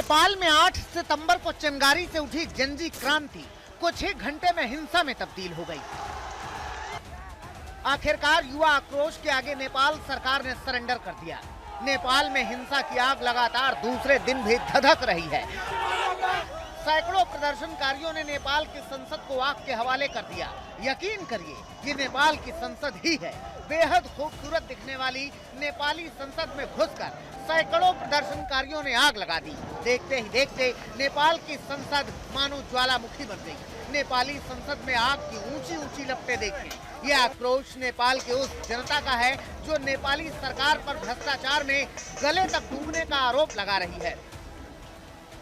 नेपाल में 8 सितंबर को चिंगारी से उठी जनजी क्रांति कुछ ही घंटे में हिंसा में तब्दील हो गई। आखिरकार युवा आक्रोश के आगे नेपाल सरकार ने सरेंडर कर दिया। नेपाल में हिंसा की आग लगातार दूसरे दिन भी धधक रही है। सैकड़ों प्रदर्शनकारियों ने नेपाल की संसद को आग के हवाले कर दिया। यकीन करिए, ये नेपाल की संसद ही है। बेहद खूबसूरत दिखने वाली नेपाली संसद में घुसकर सैकड़ों प्रदर्शनकारियों ने आग लगा दी। देखते ही देखते नेपाल की संसद मानो ज्वालामुखी बन गई। नेपाली संसद में आग की ऊंची ऊंची लपटें देखें। यह आक्रोश नेपाल की उस जनता का है जो नेपाली सरकार पर भ्रष्टाचार में गले तक डूबने का आरोप लगा रही है।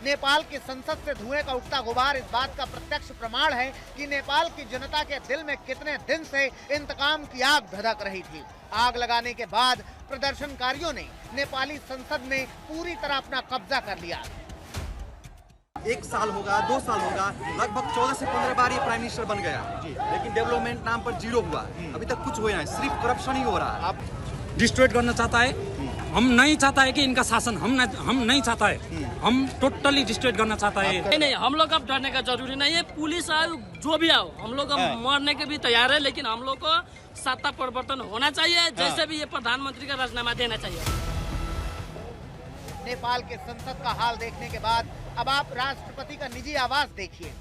नेपाल की संसद से धुएं का उठता गुबार इस बात का प्रत्यक्ष प्रमाण है कि नेपाल की जनता के दिल में कितने दिन से इंतकाम की आग धधक रही थी। आग लगाने के बाद प्रदर्शनकारियों ने नेपाली संसद में पूरी तरह अपना कब्जा कर लिया। 1 साल होगा, 2 साल होगा, लगभग 14 से 15 बार ये प्राइम मिनिस्टर बन गया, लेकिन डेवलपमेंट नाम पर जीरो हुआ। अभी तक कुछ हुआ नहीं, सिर्फ करप्शन ही हो रहा है। आप डिस्ट्रॉय करना चाहता है, हम नहीं चाहता है कि इनका शासन हम नहीं चाहता है, हम टोटली डिस्ट्रॉय करना चाहता है। नहीं, हम लोग अब डरने का जरूरी नहीं है। पुलिस आओ, जो भी आओ, हम लोग मरने के भी तैयार है, लेकिन हम लोग को सत्ता परिवर्तन होना चाहिए। जैसे भी ये प्रधानमंत्री का राजीनामा देना चाहिए। नेपाल के संसद का हाल देखने के बाद अब आप राष्ट्रपति का निजी आवास देखिए।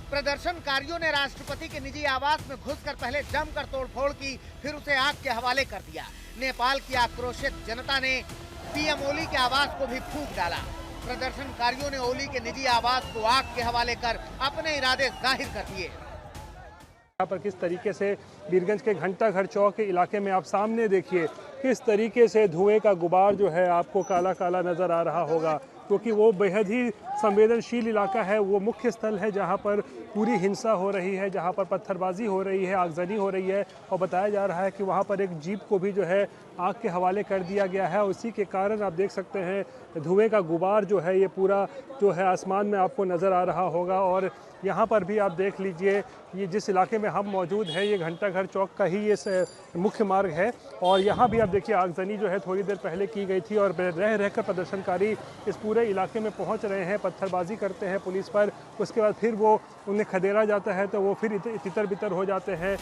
प्रदर्शनकारियों ने राष्ट्रपति के निजी आवास में घुसकर पहले जमकर तोड़फोड़ की, फिर उसे आग के हवाले कर दिया। नेपाल की आक्रोशित जनता ने पीएम ओली के आवास को भी फूंक डाला। प्रदर्शनकारियों ने ओली के निजी आवास को आग के हवाले कर अपने इरादे जाहिर कर दिए। यहाँ पर किस तरीके से वीरगंज के घंटाघर चौक के इलाके में आप सामने देखिए किस तरीके से धुएं का गुबार जो है आपको काला काला नजर आ रहा होगा, क्योंकि वो बेहद ही संवेदनशील इलाका है। वो मुख्य स्थल है जहाँ पर पूरी हिंसा हो रही है, जहाँ पर पत्थरबाजी हो रही है, आगजनी हो रही है। और बताया जा रहा है कि वहाँ पर एक जीप को भी जो है आग के हवाले कर दिया गया है। उसी के कारण आप देख सकते हैं धुएं का गुबार जो है ये पूरा जो है आसमान में आपको नज़र आ रहा होगा। और यहाँ पर भी आप देख लीजिए, ये जिस इलाके में हम मौजूद है ये घंटाघर चौक का ही ये मुख्य मार्ग है। और यहाँ भी आप देखिए आगजनी जो है थोड़ी देर पहले की गई थी और रह रहकर प्रदर्शनकारी इस पूरे इलाके में पहुँच रहे हैं, पत्थरबाजी करते हैं पुलिस पर। उसके बाद फिर वो उन्हें खदेड़ा जाता है तो वो फिर तितर बितर हो जाते हैं।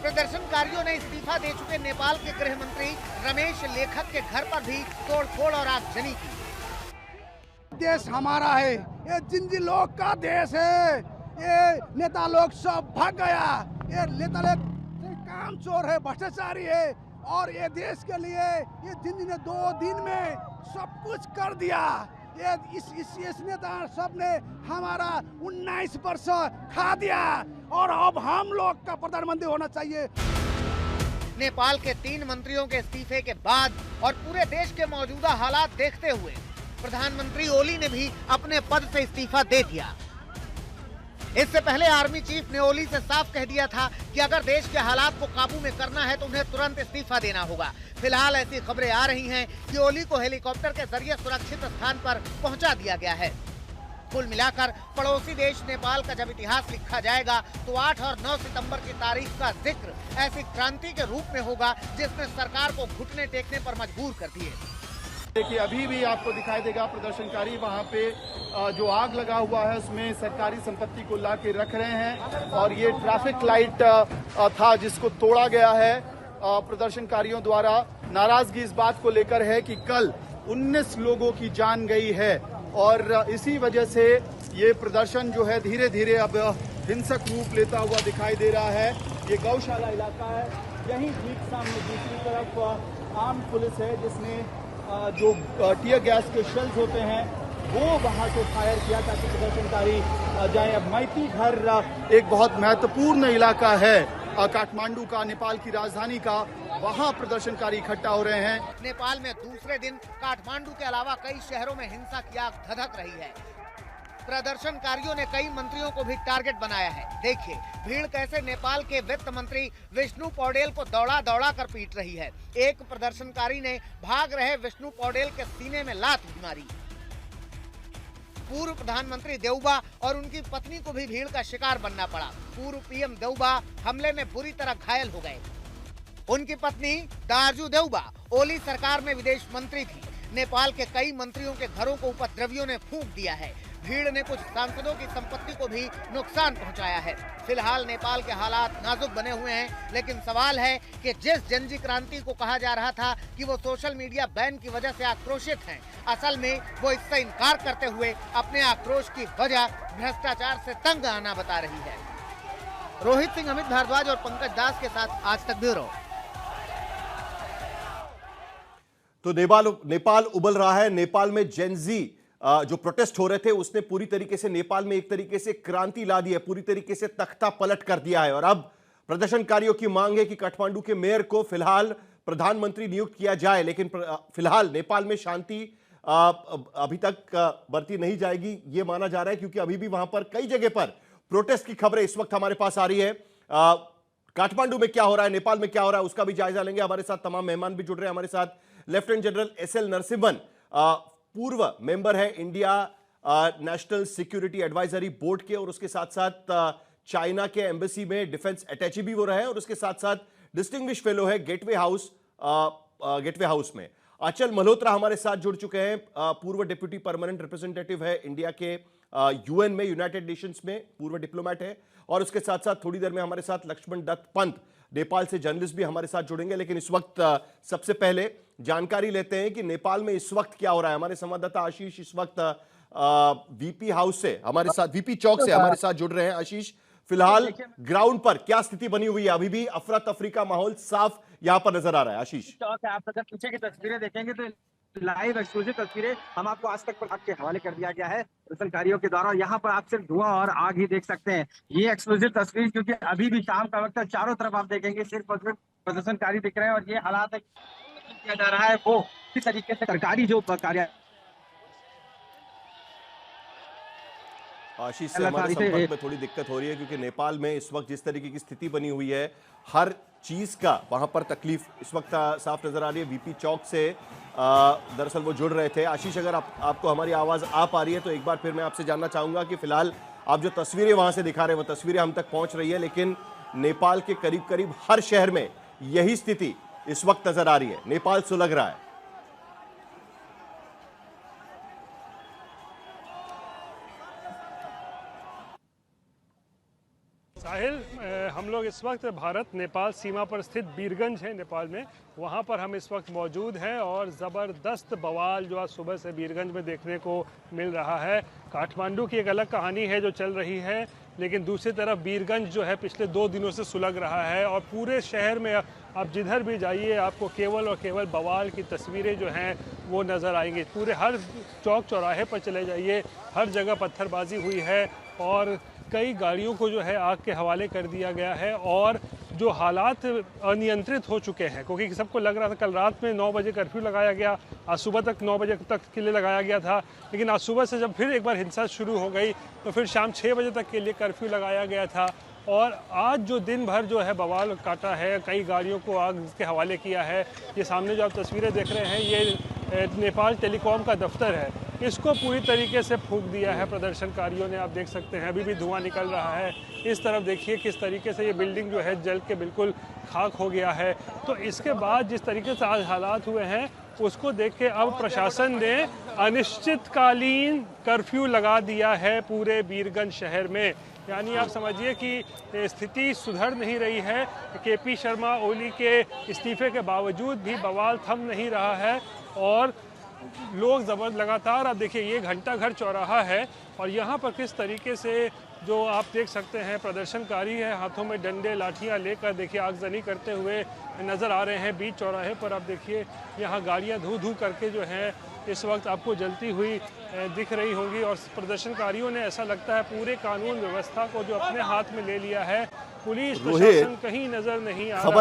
प्रदर्शनकारियों ने इस्तीफा दे चुके नेपाल के गृह मंत्री रमेश लेखक के घर पर भी तोड़फोड़ और आगजनी की। देश हमारा है, ये जिंजी लोग का देश है। ये नेता लोग सब भाग गया। ये नेता लोग काम चोर है, भ्रष्टाचारी है। और ये देश के लिए ये जिंजी ने 2 दिन में सब कुछ कर दिया। ये इस नेता सब ने हमारा 19 वर्ष खा दिया और अब हम लोग का प्रधानमंत्री होना चाहिए। नेपाल के 3 मंत्रियों के इस्तीफे के बाद और पूरे देश के मौजूदा हालात देखते हुए प्रधानमंत्री ओली ने भी अपने पद से इस्तीफा दे दिया। इससे पहले आर्मी चीफ ने ओली से साफ कह दिया था कि अगर देश के हालात को काबू में करना है तो उन्हें तुरंत इस्तीफा देना होगा। फिलहाल ऐसी खबरें आ रही हैं कि ओली को हेलीकॉप्टर के जरिए सुरक्षित स्थान पर पहुंचा दिया गया है। कुल मिलाकर पड़ोसी देश नेपाल का जब इतिहास लिखा जाएगा तो 8 और 9 सितंबर की तारीख का जिक्र ऐसी क्रांति के रूप में होगा जिसने सरकार को घुटने टेकने पर मजबूर कर दिए। देखिए, अभी भी आपको दिखाई देगा प्रदर्शनकारी वहाँ पे जो आग लगा हुआ है उसमें सरकारी संपत्ति को ला के रख रहे हैं। और ये ट्रैफिक लाइट था जिसको तोड़ा गया है प्रदर्शनकारियों द्वारा। नाराजगी इस बात को लेकर है कि कल 19 लोगों की जान गई है और इसी वजह से ये प्रदर्शन जो है धीरे धीरे अब हिंसक रूप लेता हुआ दिखाई दे रहा है। ये गौशाला इलाका है, यहीं ठीक सामने दूसरी तरफ आर्म पुलिस है जिसने जो टीयर गैस के शेल्स होते हैं वो वहां से फायर किया ताकि प्रदर्शनकारी जाए। अब मैती घर एक बहुत महत्वपूर्ण इलाका है काठमांडू का, नेपाल की राजधानी का, वहां प्रदर्शनकारी इकट्ठा हो रहे हैं। नेपाल में दूसरे दिन काठमांडू के अलावा कई शहरों में हिंसा की आग धधक रही है। प्रदर्शनकारियों ने कई मंत्रियों को भी टारगेट बनाया है। देखिए भीड़ कैसे नेपाल के वित्त मंत्री विष्णु पौडेल को दौड़ा दौड़ा कर पीट रही है। एक प्रदर्शनकारी ने भाग रहे विष्णु पौडेल के सीने में लात भी मारी। पूर्व प्रधानमंत्री देउबा और उनकी पत्नी को भी भीड़ का शिकार बनना पड़ा। पूर्व पीएम देउबा हमले में बुरी तरह घायल हो गए। उनकी पत्नी दारजू देउबा ओली सरकार में विदेश मंत्री थी। नेपाल के कई मंत्रियों के घरों को उपद्रवियों ने फूंक दिया है। भीड़ ने कुछ सांसदों की संपत्ति को भी नुकसान पहुंचाया है। फिलहाल नेपाल के हालात नाजुक बने हुए हैं, लेकिन सवाल है कि जिस जनजी क्रांति को कहा जा रहा था कि वो सोशल मीडिया बैन की वजह से आक्रोशित हैं, असल में वो इससे इनकार करते हुए अपने आक्रोश की वजह भ्रष्टाचार से तंग आना बता रही है। रोहित सिंह, अमित भारद्वाज और पंकज दास के साथ आज तक ब्यूरो। तो नेपाल उबल रहा है। नेपाल में जेनजी जो प्रोटेस्ट हो रहे थे उसने पूरी तरीके से नेपाल में एक तरीके से क्रांति ला दी है, पूरी तरीके से तख्ता पलट कर दिया है। और अब प्रदर्शनकारियों की मांग है कि काठमांडू के मेयर को फिलहाल प्रधानमंत्री नियुक्त किया जाए, लेकिन फिलहाल नेपाल में शांति अभी तक बरती नहीं जाएगी ये माना जा रहा है, क्योंकि अभी भी वहां पर कई जगह पर प्रोटेस्ट की खबरें इस वक्त हमारे पास आ रही है। काठमांडू में क्या हो रहा है, नेपाल में क्या हो रहा है, उसका भी जायजा लेंगे। हमारे साथ तमाम मेहमान भी जुड़ रहे हैं। हमारे साथ लेफ्टिनेंट जनरल एसएल नरसिम्हन, पूर्व मेंबर है India national security advisory board के, और उसके साथ साथ चाइना के एम्बेसी में डिफेंस अटैची भी वो रहे, और उसके साथ साथ डिस्टिंग्विश फेलो है गेटवे हाउस में। अचल मल्होत्रा हमारे साथ जुड़ चुके हैं, पूर्व डिप्यूटी परमानेंट रिप्रेजेंटेटिव है इंडिया के यूएन में, यूनाइटेड नेशंस में, पूर्व डिप्लोमेट है। और उसके साथ साथ थोड़ी देर में हमारे साथ लक्ष्मण दत्त पंत, नेपाल से जर्नलिस्ट भी हमारे साथ जुड़ेंगे। लेकिन इस वक्त सबसे पहले जानकारी लेते हैं कि नेपाल में इस वक्त क्या हो रहा है। हमारे संवाददाता आशीष इस वक्त वीपी हाउस से हमारे साथ, वीपी चौक से हमारे साथ जुड़ रहे हैं। आशीष, फिलहाल ग्राउंड पर क्या स्थिति बनी हुई है? अभी भी अफरा तफरी का माहौल साफ यहां पर नजर आ रहा है। आशीष, आप अगर पीछे की तस्वीरें देखेंगे तो लाइव एक्सक्लूसिव तस्वीरें हम आपको आज तक पर आपके हवाले कर दिया गया है प्रदर्शनकारियों के द्वारा। यहाँ पर आप सिर्फ धुआं और आग ही देख सकते हैं। ये एक्सक्लूसिव तस्वीर, क्योंकि अभी भी शाम का वक्त है, चारों तरफ आप देखेंगे सिर्फ और सिर्फ प्रदर्शनकारी दिख रहे हैं। और ये हालात किया जा रहा है वो किस तरीके से सरकारी जो कार्य आशीष से हमारे संपर्क में थोड़ी दिक्कत हो रही है, क्योंकि नेपाल में इस वक्त जिस तरीके की स्थिति बनी हुई है, हर चीज का वहां पर तकलीफ इस वक्त साफ नजर आ रही है। वीपी चौक से दरअसल वो जुड़ रहे थे। आशीष, अगर आपको हमारी आवाज आ पा रही है तो एक बार फिर मैं आपसे जानना चाहूंगा कि फिलहाल आप जो तस्वीरें वहां से दिखा रहे हैं वो तस्वीरें हम तक पहुंच रही है, लेकिन नेपाल के करीब करीब हर शहर में यही स्थिति इस वक्त नजर आ रही है। नेपाल सुलग रहा है। साहिल, हम लोग इस वक्त भारत नेपाल सीमा पर स्थित बीरगंज है नेपाल में, वहाँ पर हम इस वक्त मौजूद हैं। और ज़बरदस्त बवाल जो आज सुबह से बीरगंज में देखने को मिल रहा है। काठमांडू की एक अलग कहानी है जो चल रही है, लेकिन दूसरी तरफ बीरगंज जो है पिछले 2 दिनों से सुलग रहा है। और पूरे शहर में आप जिधर भी जाइए आपको केवल और केवल बवाल की तस्वीरें जो हैं वो नज़र आएंगी। पूरे हर चौक चौराहे पर चले जाइए, हर जगह पत्थरबाजी हुई है और कई गाड़ियों को जो है आग के हवाले कर दिया गया है। और जो हालात अनियंत्रित हो चुके हैं, क्योंकि सबको लग रहा था कल रात में 9 बजे कर्फ्यू लगाया गया, आज सुबह तक 9 बजे तक के लिए लगाया गया था, लेकिन आज सुबह से जब फिर एक बार हिंसा शुरू हो गई तो फिर शाम 6 बजे तक के लिए कर्फ्यू लगाया गया था। और आज जो दिन भर जो है बवाल काटा है, कई गाड़ियों को आग के हवाले किया है। ये सामने जो आप तस्वीरें देख रहे हैं ये नेपाल टेलीकॉम का दफ्तर है, इसको पूरी तरीके से फूंक दिया है प्रदर्शनकारियों ने। आप देख सकते हैं अभी भी धुआं निकल रहा है। इस तरफ देखिए किस तरीके से ये बिल्डिंग जो है जल के बिल्कुल खाक हो गया है। तो इसके बाद जिस तरीके से आज हालात हुए हैं उसको देख के अब प्रशासन ने अनिश्चितकालीन कर्फ्यू लगा दिया है पूरे बीरगंज शहर में। यानी आप समझिए कि स्थिति सुधर नहीं रही है। केपी शर्मा ओली के इस्तीफे के बावजूद भी बवाल थम नहीं रहा है और लोग लगातार, आप देखिए ये घंटा घर चौराहा है और यहाँ पर किस तरीके से जो आप देख सकते हैं प्रदर्शनकारी है हाथों में डंडे लाठियाँ लेकर देखिए आगजनी करते हुए नज़र आ रहे हैं। बीच चौराहे पर आप देखिए यहाँ गाड़ियाँ धू धू करके जो है इस वक्त आपको जलती हुई दिख रही होंगी। और प्रदर्शनकारियों ने ऐसा लगता है पूरे कानून व्यवस्था को जो अपने हाथ में ले लिया है। पुलिस प्रशासन कहीं नज़र नहीं आ रहा।